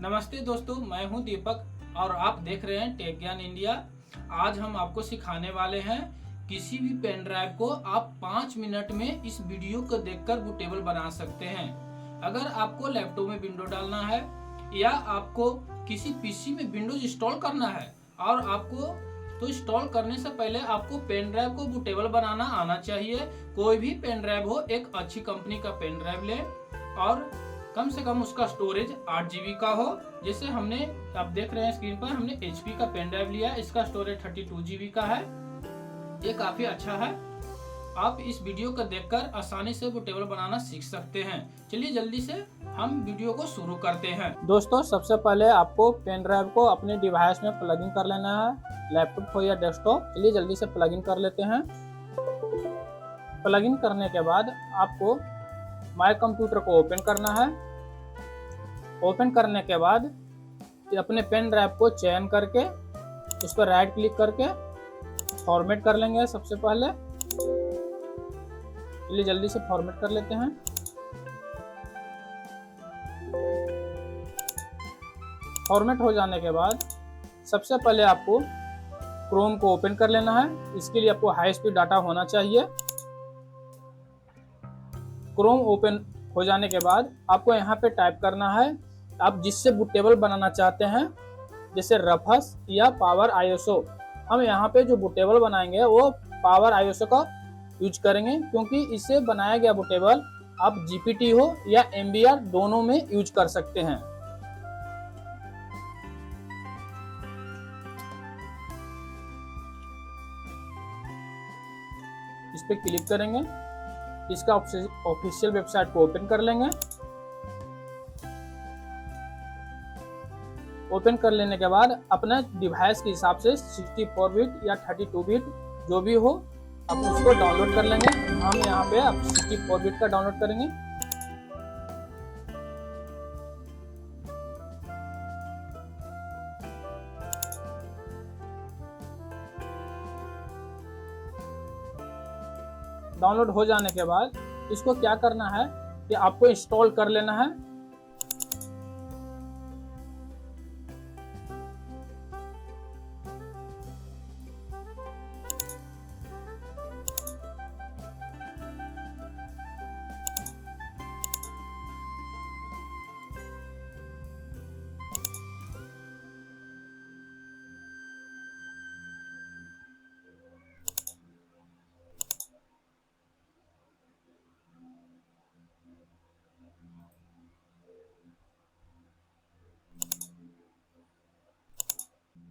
नमस्ते दोस्तों, मैं हूं दीपक और आप देख रहे हैं टेक ज्ञान इंडिया। आज हम आपको सिखाने वाले हैं किसी भी पेन ड्राइव को आप 5 मिनट में इस वीडियो को देखकर बूटेबल बना सकते हैं। अगर आपको लैपटॉप में विंडो डालना है या आपको किसी पीसी में विंडोज इंस्टॉल करना है और आपको तो इंस्टॉल करने से पहले आपको पेन ड्राइव को बूटेबल बनाना आना चाहिए। कोई भी पेन ड्राइव हो, एक अच्छी कंपनी का पेन ड्राइव लें और कम से कम उसका स्टोरेज 8 GB का हो। जैसे हमने आप देख रहे हैं स्क्रीन पर, हमने HP का पेन ड्राइव लिया, इसका स्टोरेज 32 GB का है। ये काफी अच्छा है। आप इस वीडियो को देखकर आसानी से बूटेबल बनाना सीख सकते हैं। चलिए जल्दी से हम वीडियो को शुरू करते हैं। दोस्तों, सबसे पहले आपको पेन ड्राइव को अपने डिवाइस में प्लग इन कर लेना है, लैपटॉप हो या डेस्कटॉप। चलिए जल्दी से प्लग इन कर लेते हैं। प्लग इन करने के बाद आपको माय कंप्यूटर को ओपन करना है। ओपन करने के बाद अपने पेन ड्राइव को चयन करके उस पर राइट क्लिक करके फॉर्मेट कर लेंगे। सबसे पहले चलिए जल्दी से फॉर्मेट कर लेते हैं। फॉर्मेट हो जाने के बाद सबसे पहले आपको क्रोम को ओपन कर लेना है। इसके लिए आपको हाई स्पीड डाटा होना चाहिए। क्रोम ओपन हो जाने के बाद आपको यहाँ पे टाइप करना है आप जिससे बूटेबल बनाना चाहते हैं, जैसे रफस या पावर आईएसओ। हम यहाँ पे जो बूटेबल बनाएंगे वो पावर आईएसओ का यूज करेंगे, क्योंकि इससे बनाया गया बूटेबल आप जीपीटी हो या एमबीआर दोनों में यूज कर सकते हैं। इस पे क्लिक करेंगे, इसका ऑफिशियल वेबसाइट को ओपन कर लेंगे। ओपन कर लेने के बाद अपने डिवाइस के हिसाब से 64 बिट या 32 बिट जो भी हो आप उसको डाउनलोड कर लेंगे। हम यहाँ पे आप 64 बिट का डाउनलोड करेंगे। डाउनलोड हो जाने के बाद इसको क्या करना है कि आपको इंस्टॉल कर लेना है।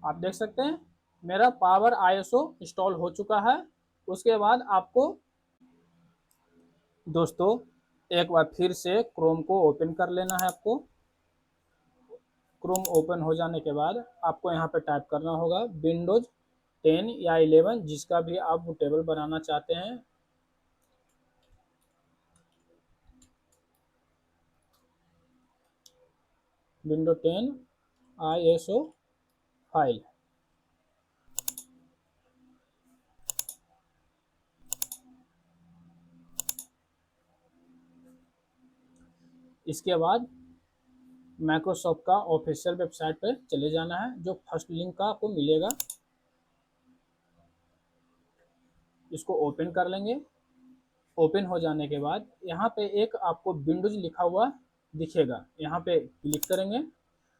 आप देख सकते हैं मेरा पावर आईएसओ इंस्टॉल हो चुका है। उसके बाद आपको दोस्तों एक बार फिर से क्रोम को ओपन कर लेना है। आपको क्रोम ओपन हो जाने के बाद आपको यहाँ पे टाइप करना होगा विंडोज 10 या 11 जिसका भी आप बूटेबल बनाना चाहते हैं। Window 10 ISO file. इसके बाद माइक्रोसॉफ्ट का ऑफिशियल वेबसाइट पर चले जाना है, जो फर्स्ट लिंक का आपको मिलेगा। इसको ओपन कर लेंगे। ओपन हो जाने के बाद यहाँ पे एक आपको विंडोज लिखा हुआ दिखेगा, यहाँ पे क्लिक करेंगे।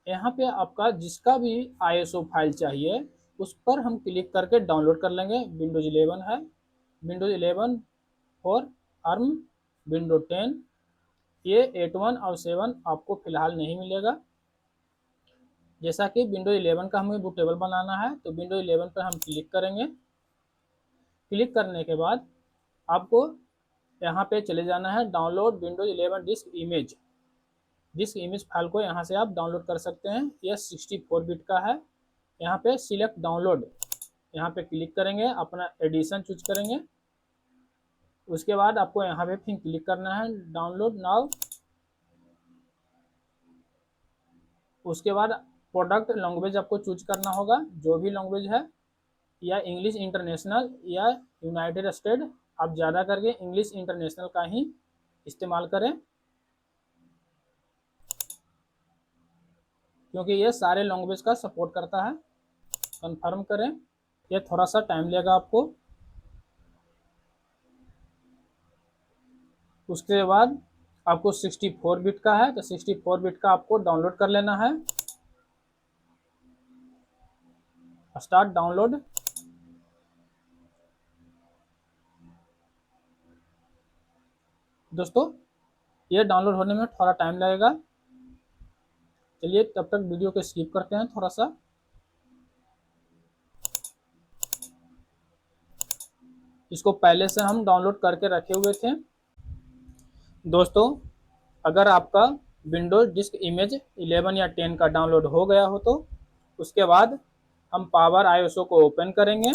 यहाँ पे आपका जिसका भी आईएसओ फाइल चाहिए उस पर हम क्लिक करके डाउनलोड कर लेंगे। विंडोज 11 है, विंडोज 11 फॉर आर्म, विंडो 10। ये 8.1 और 7 आपको फिलहाल नहीं मिलेगा। जैसा कि विंडोज 11 का हमें बूटेबल बनाना है तो विंडोज 11 पर हम क्लिक करेंगे। क्लिक करने के बाद आपको यहाँ पे चले जाना है download Windows 11 disc image file को यहाँ से आप डाउनलोड कर सकते हैं। यह 64 बिट का है। यहाँ पे सिलेक्ट डाउनलोड, यहाँ पे क्लिक करेंगे, अपना एडिशन चूज करेंगे। उसके बाद आपको यहाँ पे फिर क्लिक करना है डाउनलोड नाउ। उसके बाद प्रोडक्ट लैंग्वेज आपको चूज करना होगा, जो भी लैंग्वेज है, या इंग्लिश इंटरनेशनल या यूनाइटेड स्टेट। आप ज़्यादा करके इंग्लिश इंटरनेशनल का ही इस्तेमाल करें। क्योंकि ये सारे लैंग्वेज का सपोर्ट करता है। कंफर्म करें, ये थोड़ा सा टाइम लेगा आपको। उसके बाद आपको 64 बिट का है तो 64 बिट का आपको डाउनलोड कर लेना है। Start download. दोस्तों ये डाउनलोड होने में थोड़ा टाइम लगेगा, चलिए तब तक वीडियो को स्किप करते हैं थोड़ा सा। इसको पहले से हम डाउनलोड करके रखे हुए थे। दोस्तों अगर आपका विंडोज डिस्क इमेज 11 या 10 का डाउनलोड हो गया हो तो उसके बाद हम पावर आईएसओ को ओपन करेंगे।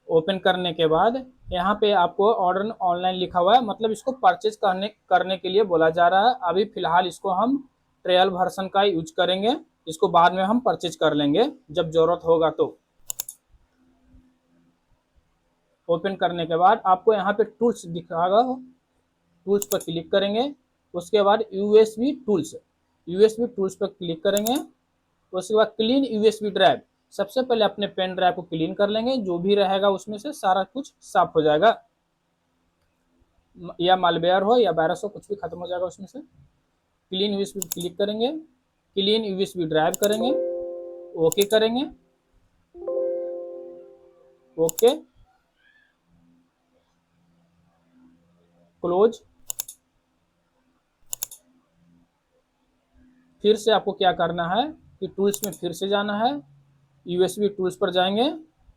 ओपन करने के बाद यहाँ पे आपको ऑर्डर ऑनलाइन लिखा हुआ है, मतलब इसको परचेज करने के लिए बोला जा रहा है। अभी फिलहाल इसको हम ट्रायल वर्जन का यूज करेंगे, इसको बाद में हम परचेज कर लेंगे जब जरूरत होगा तो। ओपन करने के बाद आपको यहाँ पे टूल्स दिखागा, टूल्स पर क्लिक करेंगे। उसके बाद यूएसबी टूल्स पर क्लिक करेंगे। उसके बाद क्लीन यूएसबी ड्राइव, सबसे पहले अपने पेन ड्राइव को क्लीन कर लेंगे, जो भी रहेगा उसमें से सारा कुछ साफ हो जाएगा, या मालवेयर हो या वायरस हो कुछ भी खत्म हो जाएगा उसमें से। क्लीन यूएसबी क्लिक करेंगे, क्लीन यूएसबी ड्राइव करेंगे, ओके करेंगे, ओके क्लोज। फिर से आपको क्या करना है कि टूल्स में फिर से जाना है, यूएसबी टूल्स पर जाएंगे।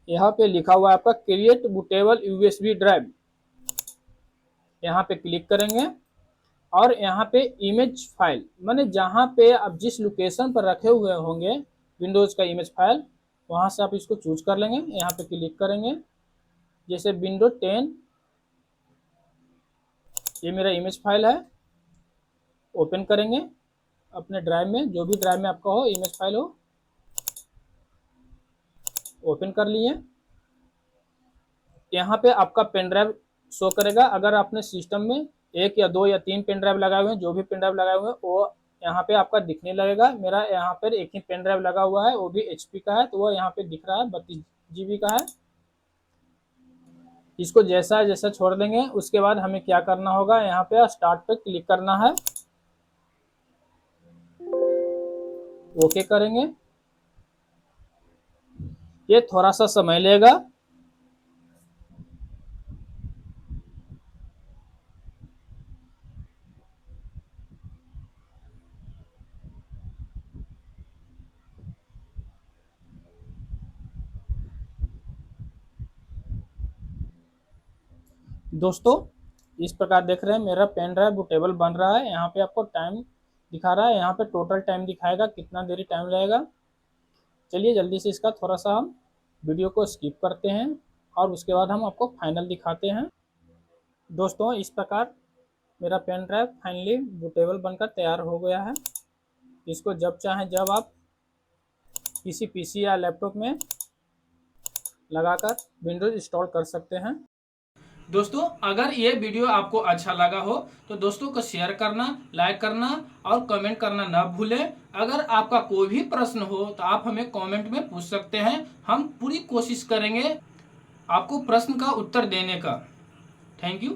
यहाँ पे लिखा हुआ है आपका क्रिएट बूटेबल यूएसबी ड्राइव, यहाँ पे क्लिक करेंगे और यहाँ पे इमेज फाइल, माने जहाँ पे आप जिस लोकेशन पर रखे हुए होंगे विंडोज का इमेज फाइल, वहाँ से आप इसको चूज कर लेंगे। यहाँ पे क्लिक करेंगे, जैसे विंडोज 10 ये मेरा इमेज फाइल है। ओपन करेंगे अपने ड्राइव में, जो भी ड्राइव में आपका हो इमेज फाइल हो, ओपन कर लिए। यहाँ पे आपका पेन ड्राइव शो करेगा। अगर आपने सिस्टम में 1 या 2 या 3 पेन ड्राइव लगाए हुए हैं, जो भी पेन ड्राइव लगाए हुए हैं वो यहाँ पे आपका दिखने लगेगा। मेरा यहाँ पर एक ही पेन ड्राइव लगा हुआ है, वो भी HP का है, तो वो यहाँ पे दिख रहा है 32 GB का है। इसको जैसा जैसा छोड़ देंगे। उसके बाद हमें क्या करना होगा, यहाँ पे स्टार्ट पे क्लिक करना है, ओके करेंगे। ये थोड़ा सा समय लेगा। दोस्तों इस प्रकार देख रहे हैं मेरा पेन ड्राइव बूटेबल बन रहा है। यहाँ पे आपको टाइम दिखा रहा है, यहाँ पे टोटल टाइम दिखाएगा कितना देरी टाइम लगेगा। चलिए जल्दी से इसका थोड़ा सा हम वीडियो को स्किप करते हैं और उसके बाद हम आपको फाइनल दिखाते हैं। दोस्तों इस प्रकार मेरा पेन ड्राइव फाइनली बूटेबल बनकर तैयार हो गया है। इसको जब चाहें जब आप किसी PC या लैपटॉप में लगाकर विंडोज इंस्टॉल कर सकते हैं। दोस्तों अगर ये वीडियो आपको अच्छा लगा हो तो दोस्तों को शेयर करना, लाइक करना और कमेंट करना ना भूलें। अगर आपका कोई भी प्रश्न हो तो आप हमें कमेंट में पूछ सकते हैं, हम पूरी कोशिश करेंगे आपको प्रश्न का उत्तर देने का। Thank you.